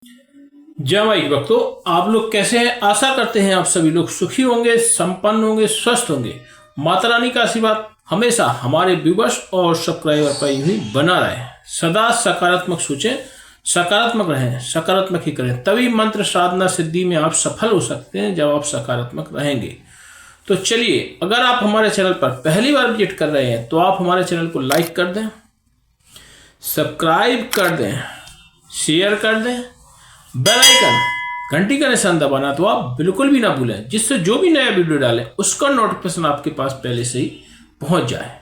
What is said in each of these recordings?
जय माई भक्तों, आप लोग कैसे हैं? आशा करते हैं आप सभी लोग सुखी होंगे, संपन्न होंगे, स्वस्थ होंगे। माता रानी का आशीर्वाद हमेशा हमारे व्यूवर्स और सब्सक्राइबर पर यूं ही बना रहे। सदा सकारात्मक सोचें, सकारात्मक रहें, सकारात्मक ही करें, तभी मंत्र साधना सिद्धि में आप सफल हो सकते हैं जब आप सकारात्मक रहेंगे। तो चलिए, अगर आप हमारे चैनल पर पहली बार विजिट कर रहे हैं तो आप हमारे चैनल को लाइक कर दें, सब्सक्राइब कर दें, शेयर कर दें, बेल आइकन घंटी का निशान दबाना तो आप बिल्कुल भी ना भूलें, जिससे जो भी नया वीडियो डालें उसका नोटिफिकेशन आपके पास पहले से ही पहुंच जाए।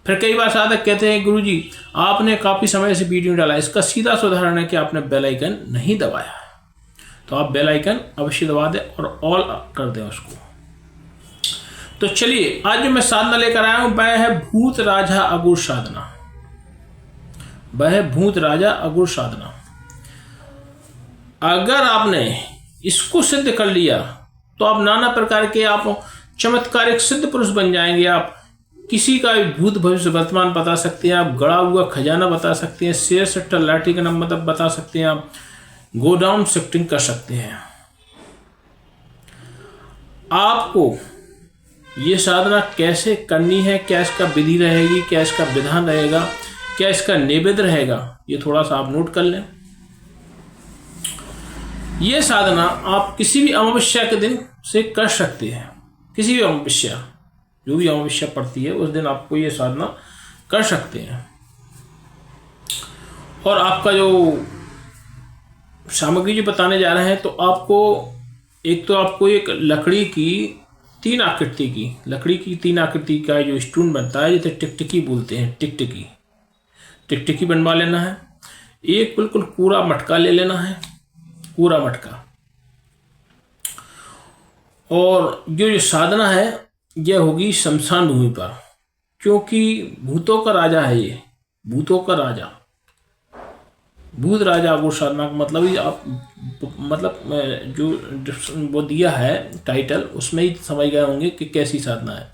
फिर कई बार साधक कहते हैं गुरुजी आपने काफी समय से वीडियो डाला, इसका सीधा सा उदाहरण है कि आपने बेल आइकन नहीं दबाया। तो आप बेल आइकन अवश्य दबा दें और ऑल कर दें उसको। तो चलिए, आज जो मैं साधना लेकर आया हूं वह है भूत राजा अघोर साधना। वह है भूत राजा अघोर साधना। अगर आपने इसको सिद्ध कर लिया तो आप नाना प्रकार के आप चमत्कारिक सिद्ध पुरुष बन जाएंगे। आप किसी का भी भूत भविष्य वर्तमान बता सकते हैं, आप गड़ा हुआ खजाना बता सकते हैं, शेयर सट्टा लाठी का नंबर बता सकते हैं, आप गोडाउन शिफ्टिंग कर सकते हैं। आपको ये साधना कैसे करनी है, क्या इसका विधि रहेगी, क्या इसका विधान रहेगा, क्या इसका नैवेद्य रहेगा, ये थोड़ा सा आप नोट कर लें। ये साधना आप किसी भी अमावस्या के दिन से कर सकते हैं। किसी भी अमावस्या, जो भी अमावस्या पड़ती है उस दिन आपको ये साधना कर सकते हैं। और आपका जो सामग्री जो बताने जा रहे हैं, तो आपको एक लकड़ी की तीन आकृति का जो स्टून बनता है, जैसे टिकटिकी बोलते हैं, टिकटिकी बनवा लेना है। एक बिल्कुल पूरा मटका ले लेना है, पूरा मटका। और जो साधना है यह होगी शमशान भूमि पर, क्योंकि भूतों का राजा है ये, भूतों का राजा। भूत राजा अघोर साधना का मतलब ही आप जो वो दिया है टाइटल, उसमें ही समझ गए होंगे कि कैसी साधना है।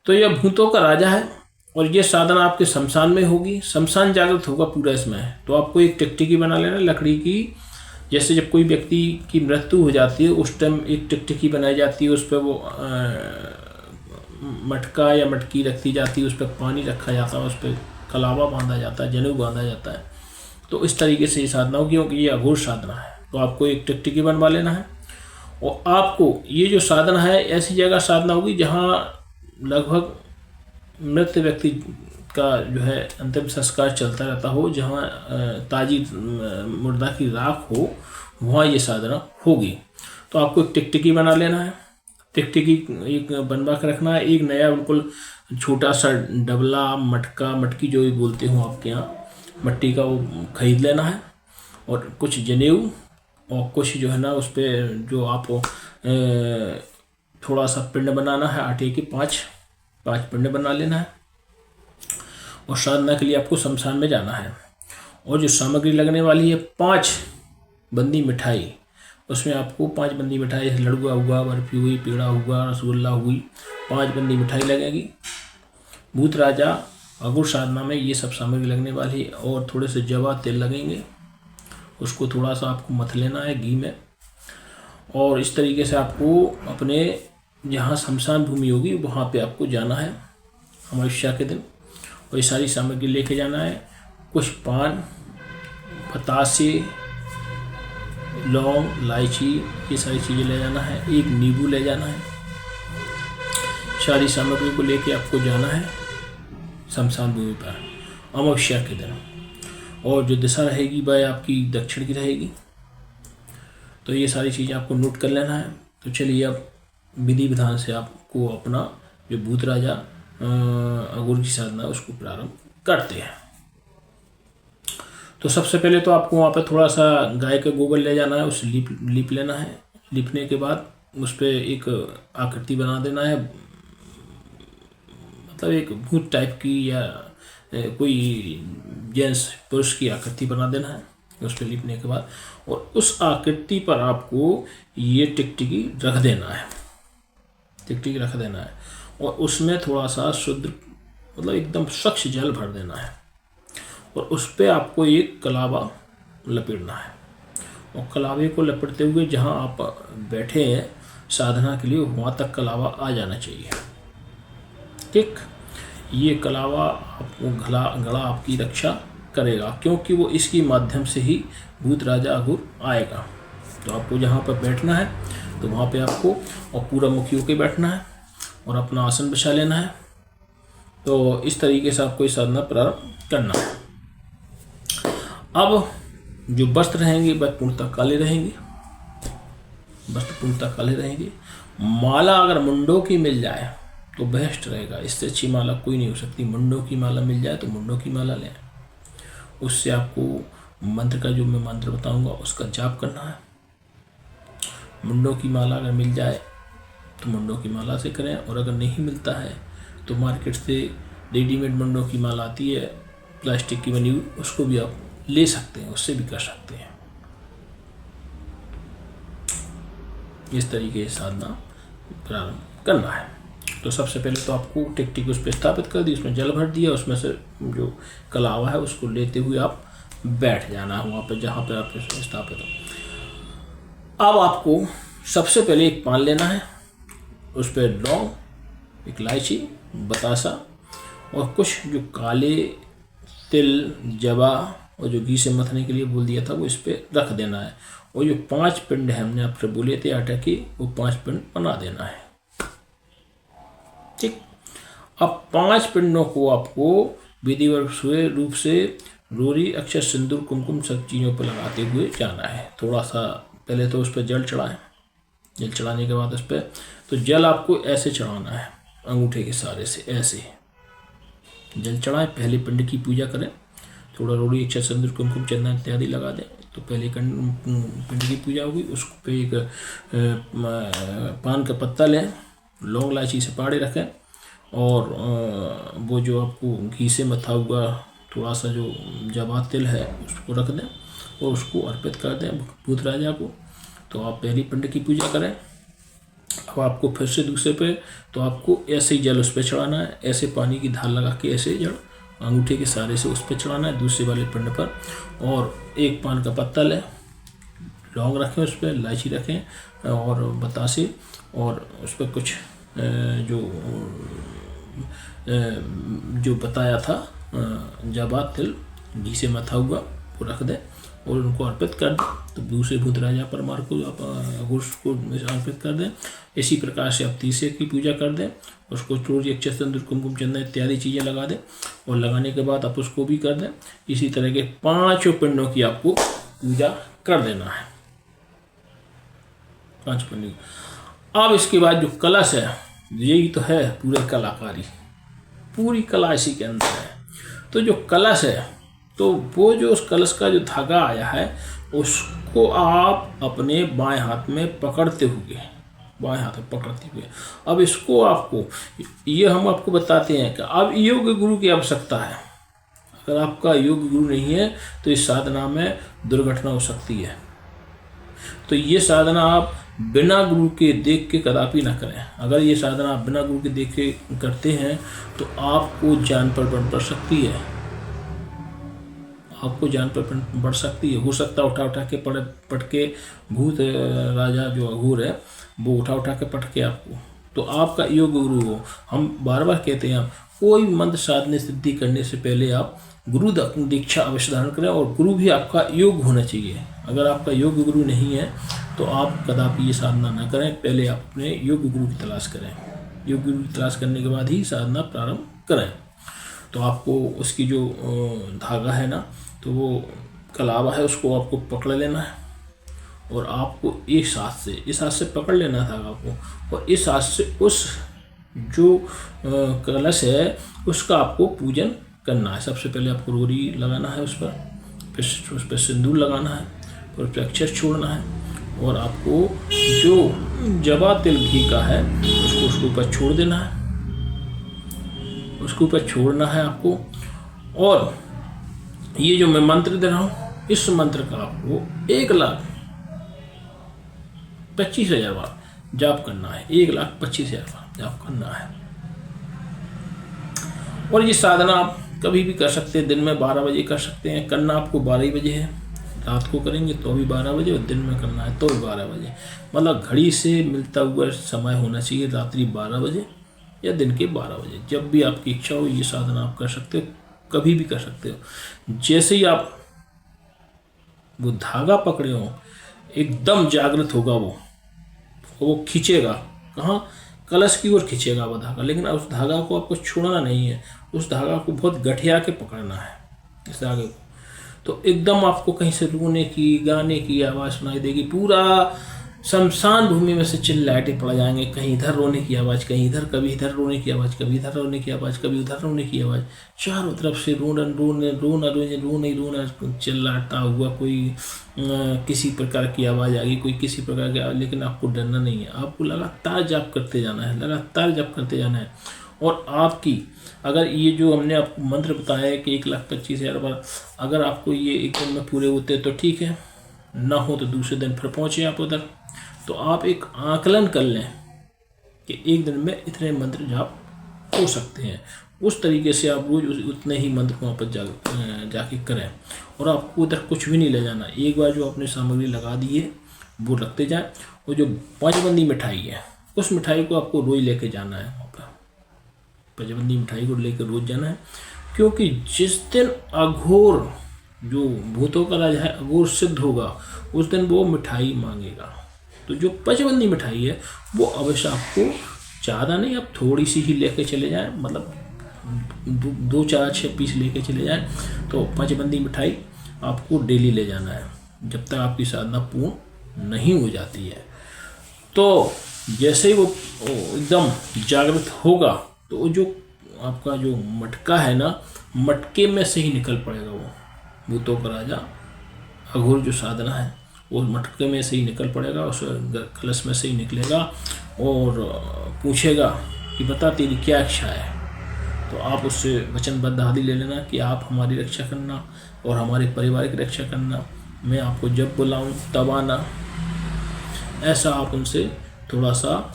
तो यह भूतों का राजा है और ये साधना आपके शमशान में होगी। शमशान जागृत होगा पूरा इसमें। तो आपको एक टिकटिकी बना लेना लकड़ी की। जैसे जब कोई व्यक्ति की मृत्यु हो जाती है उस टाइम एक टिकटिकी बनाई जाती है, उस पर वो मटका या मटकी रखी जाती है, उस पर पानी रखा जाता है, उस पर कलावा बांधा जाता है, जनेऊ बांधा जाता है। तो इस तरीके से ये साधना होगी, क्योंकि ये अघोर साधना है। तो आपको एक टिकटिकी बनवा लेना है। और आपको ये जो साधना है ऐसी जगह साधना होगी जहाँ लगभग मृत व्यक्ति का जो है अंतिम संस्कार चलता रहता हो, जहाँ ताजी मुर्दा की राख हो, वहाँ ये साधना होगी। तो आपको एक टिकटिकी बना लेना है। टिकटिकी एक बनवा कर रखना है। एक नया बिल्कुल छोटा सा डबला, मटकी जो भी बोलते हो आपके यहाँ, मट्टी का वो खरीद लेना है। और कुछ जनेऊ और कुछ जो है ना उस पर जो आप थोड़ा सा पिंड बनाना है, आटे के पाँच पिंड बना लेना है। और साधना के लिए आपको शमशान में जाना है। और जो सामग्री लगने वाली है 5 बंदी मिठाई, उसमें आपको 5 बंदी मिठाई, लड़ुआ हुआ, बर्फी हुई, पेड़ा हुआ, रसगुल्ला हुई, 5 बंदी मिठाई लगेगी। भूत राजा अघोर साधना में ये सब सामग्री लगने वाली है। और थोड़े से जवा तेल लगेंगे, उसको थोड़ा सा आपको मथ लेना है घी में। और इस तरीके से आपको अपने जहाँ शमशान भूमि होगी वहाँ पे आपको जाना है अमावस्या के दिन। और ये सारी सामग्री लेके जाना है। कुछ पान, बतासे, लौंग, इलायची, ये सारी चीज़ें ले जाना है। एक नींबू ले जाना है। सारी सामग्री को लेके आपको जाना है शमशान भूमि पर अमावस्या के दिन। और जो दिशा रहेगी वह आपकी दक्षिण की रहेगी। तो ये सारी चीज़ें आपको नोट कर लेना है। तो चलिए अब विधि विधान से आपको अपना जो भूत राजा अघोर की साधना उसको प्रारंभ करते हैं। तो सबसे पहले तो आपको वहाँ पर थोड़ा सा गाय का गोबर ले जाना है, उसे लीप लेना है। लीपने के बाद उस पर एक आकृति बना देना है, मतलब एक भूत टाइप की या कोई जेंट्स पुरुष की आकृति बना देना है उस पर लीपने के बाद। और उस आकृति पर आपको ये टिकटिकी रख देना है। और उसमें थोड़ा सा शुद्ध, मतलब एकदम स्वच्छ जल भर देना है। और उस पर आपको एक कलावा लपेटना है। और कलावे को लपेटते हुए जहाँ आप बैठे हैं साधना के लिए वहाँ तक कलावा आ जाना चाहिए। ठीक, ये कलावा आपको गला आपकी रक्षा करेगा, क्योंकि वो इसकी माध्यम से ही भूत राजा अघोर आएगा। तो आपको जहाँ पर बैठना है तो वहाँ पे आपको और पूरा मुखी होकर बैठना है और अपना आसन बिछा लेना है। तो इस तरीके से आपको ये साधना प्रारंभ करना है। अब जो वस्त्र रहेंगे वह पूर्णतः काले रहेंगे, वस्त्र पूर्णतः काले रहेंगे। माला अगर मुंडों की मिल जाए तो बेस्ट रहेगा, इससे अच्छी माला कोई नहीं हो सकती। मुंडों की माला मिल जाए तो मुंडों की माला लें। उससे आपको मंत्र का जो मैं मंत्र बताऊंगा उसका जाप करना है। मुंडों की माला अगर मिल जाए तो मुंडों की माला से करें, और अगर नहीं मिलता है तो मार्केट से रेडीमेड मुंडों की माला आती है प्लास्टिक की बनी हुई, उसको भी आप ले सकते हैं, उससे भी कर सकते हैं। इस तरीके से साधना प्रारंभ करना है। तो सबसे पहले तो आपको टिकटिक उस पर स्थापित कर दी, उसमें जल भर दिया, उसमें से जो कलावा है उसको लेते हुए आप बैठ जाना है वहाँ पर जहाँ पर आप स्थापित हो। अब आपको सबसे पहले एक पान लेना है, उस पर लौंग, एक इलायची, बतासा और कुछ जो काले तिल, जवा और जो घी से मथने के लिए बोल दिया था वो इस पर रख देना है। और जो 5 पिंड है हमने आपसे बोले थे आटा की, वो 5 पिंड बना देना है। ठीक, अब 5 पिंडों को आपको विधिवत रूप से रोरी, अक्षर, सिंदूर, कुमकुम सब चीज़ों पर लगाते हुए जाना है। थोड़ा सा पहले तो उस पर जल चढ़ाएं, जल चढ़ाने के बाद उस पर तो जल आपको ऐसे चढ़ाना है, अंगूठे के सहारे से ऐसे जल चढ़ाएं। पहले पिंड की पूजा करें, थोड़ा रोड़ी, अक्षर, सिंदूर, कुमकुम, चंदन इत्यादि लगा दें। तो पहले पिंड की पूजा होगी। उसको पे एक पान का पत्ता लें, लौंग इलायची से पाड़े रखें, और वो जो आपको घी से मथा हुआ थोड़ा सा जो जवा तिल है उसको रख दें और उसको अर्पित कर दें भूत राजा को। तो आप पहली पिंड की पूजा करें। अब आपको फिर से दूसरे पे तो आपको ऐसे ही जल उस पर चढ़ाना है, ऐसे पानी की धार लगा के ऐसे जल अंगूठे के सहारे से उस पर चढ़ाना है दूसरे वाले पिंड पर। और एक पान का पत्ता लें, लौंग रखें, उस पर इलायची रखें और बतासे, और उस पर कुछ जो बताया था जवा तिल घी से मथा हुआ वो रख दें और उनको अर्पित कर दें। तो दूसरे भूत राजा परमार को आप अघोर को अर्पित कर दें। इसी प्रकार से आप तीसरे की पूजा कर दें, उसको चूड़ी, अक्षत, सिंदूर, कुमकुम, चंदन इत्यादि चीज़ें लगा दें, और लगाने के बाद आप उसको भी कर दें। इसी तरह के 5 पिंडों की आपको पूजा कर देना है, 5 पिंडों की। अब इसके बाद जो कलश है, यही तो है पूरे कलाकारी, पूरी कला इसी के अंदर है। तो जो कलश है, तो वो जो उस कलश का जो धागा आया है उसको आप अपने बाएं हाथ में पकड़ते हुए, बाएं हाथ में पकड़ते हुए, अब इसको आपको ये हम आपको बताते हैं कि अब योग गुरु की आवश्यकता है। अगर आपका योग गुरु नहीं है तो इस साधना में दुर्घटना हो सकती है। तो ये साधना आप बिना गुरु के देख के कदापि ना करें। अगर ये साधना आप बिना गुरु के देख के करते हैं तो आपको जान पर बढ़ सकती है, आपको जान पर बढ़ सकती है। हो सकता है उठा के पटके भूत राजा जो अघोर है वो उठा के पटके आपको। तो आपका योग गुरु हो। हम बार बार कहते हैं कोई मंत्र साधने सिद्धि करने से पहले आप गुरु दीक्षा अवश्य धारण करें, और गुरु भी आपका योग होना चाहिए। अगर आपका योग गुरु नहीं है तो आप कदापि ये साधना ना करें। पहले आप अपने योग गुरु की तलाश करें, योग गुरु की तलाश करने के बाद ही साधना प्रारंभ करें। तो आपको उसकी जो धागा है ना, तो वो कलावा है, उसको आपको पकड़ लेना है और आपको इस हाथ से पकड़ लेना है धागा को, और इस हाथ से उस जो कलश है उसका आपको पूजन करना है। सबसे पहले आपको रोरी लगाना है उस पर, फिर उस पर सिंदूर लगाना है, और उस पर अक्षर छोड़ना है, और आपको जो जवा तिल घी का है उसको उसके ऊपर छोड़ देना है, उसके ऊपर छोड़ना है आपको। और ये जो मैं मंत्र दे रहा हूँ, इस मंत्र का आपको 1,25,000 बार जाप करना है, 1,25,000 बार जाप करना है। और ये साधना आप कभी भी कर सकते हैं, दिन में 12 बजे कर सकते हैं। करना आपको 12 ही बजे है, रात को करेंगे तो भी 12 बजे, और दिन में करना है तो भी 12 बजे। मतलब घड़ी से मिलता हुआ समय होना चाहिए, रात्रि 12 बजे या दिन के 12 बजे। जब भी आपकी इच्छा हो ये साधना आप कर सकते हो, कभी भी कर सकते हो। जैसे ही आप वो धागा पकड़े हो, एकदम जागृत होगा वो खींचेगा, कहाँ, कलश की ओर खींचेगा वो धागा। लेकिन उस धागा को आपको छोड़ना नहीं है, उस धागा को बहुत गठिया के पकड़ना है, इस धागे को। तो एकदम आपको कहीं से रोने की, गाने की आवाज़ सुनाई देगी। पूरा शमशान भूमि में से चिल्लाटे पड़ जाएंगे, कहीं इधर रोने की आवाज़, कहीं इधर, कभी इधर रोने की आवाज़, कभी इधर रोने की आवाज़, कभी उधर रोने की आवाज़। चारों तरफ से रोना चिल्लाता हुआ कोई किसी प्रकार की आवाज़ आ गई, कोई किसी प्रकार की आवाज़। लेकिन आपको डरना नहीं है, आपको लगातार जाप करते जाना है, लगातार जाप करते जाना है। और आपकी, अगर ये जो हमने आपको मंत्र बताया है कि 1,25,000 बार, अगर आपको ये एक दिन में पूरे होते तो ठीक है, ना हो तो दूसरे दिन फिर पहुँचे आप उधर। तो आप एक आकलन कर लें कि एक दिन में इतने मंत्र जाप हो सकते हैं। उस तरीके से आप रोज उतने ही मंत्र वहाँ पर जाके करें। और आपको उधर कुछ भी नहीं ले जाना। एक बार जो आपने सामग्री लगा दी है वो रखते जाएं। और जो पंचबंदी मिठाई है, उस मिठाई को आपको रोज लेके जाना है वहाँ पर। पंचबंदी मिठाई को लेकर रोज जाना है, क्योंकि जिस दिन अघोर, जो भूतों का राजा है, अघोर सिद्ध होगा, उस दिन वो मिठाई मांगेगा। तो जो पंचबंदी मिठाई है वो अवश्य आपको ज़्यादा नहीं, आप थोड़ी सी ही लेके चले जाएं, मतलब 2, 4, 6 पीस लेके चले जाएं। तो पंचबंदी मिठाई आपको डेली ले जाना है, जब तक आपकी साधना पूर्ण नहीं हो जाती है। तो जैसे ही वो एकदम जागृत होगा तो वो जो आपका जो मटका है ना, मटके में से ही निकल पड़ेगा वो भूतों का राजा अघोर जो साधना है, वो मटके में से ही निकल पड़ेगा, उस कलश में से ही निकलेगा और पूछेगा कि बता तेरी क्या इच्छा है। तो आप उससे वचनबद्ध आदि ले लेना कि आप हमारी रक्षा करना और हमारे परिवार की रक्षा करना, मैं आपको जब बुलाऊं तब आना। ऐसा आप उनसे थोड़ा सा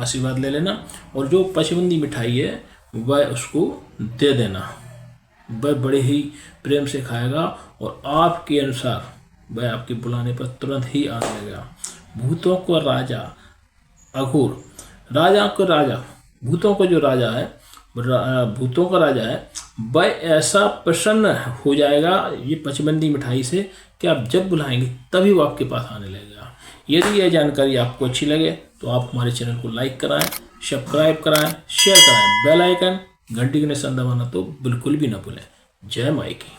आशीर्वाद ले लेना। और जो पंचबंदी मिठाई है वह उसको दे देना, वह बड़े ही प्रेम से खाएगा और आपके अनुसार वह आपके बुलाने पर तुरंत ही आ जाएगा। भूतों को राजा अघोर, राजा को राजा, भूतों का जो राजा है, भूतों का राजा है, वह ऐसा प्रसन्न हो जाएगा ये पंचबंदी मिठाई से कि आप जब बुलाएंगे तभी वो आपके पास आने लगेगा। यदि यह जानकारी आपको अच्छी लगे तो आप हमारे चैनल को लाइक कराएं, सब्सक्राइब कराएं, शेयर कराएं, बेल आइकन घंटी के निशान दबाना तो बिल्कुल भी ना भूलें। जय माई की।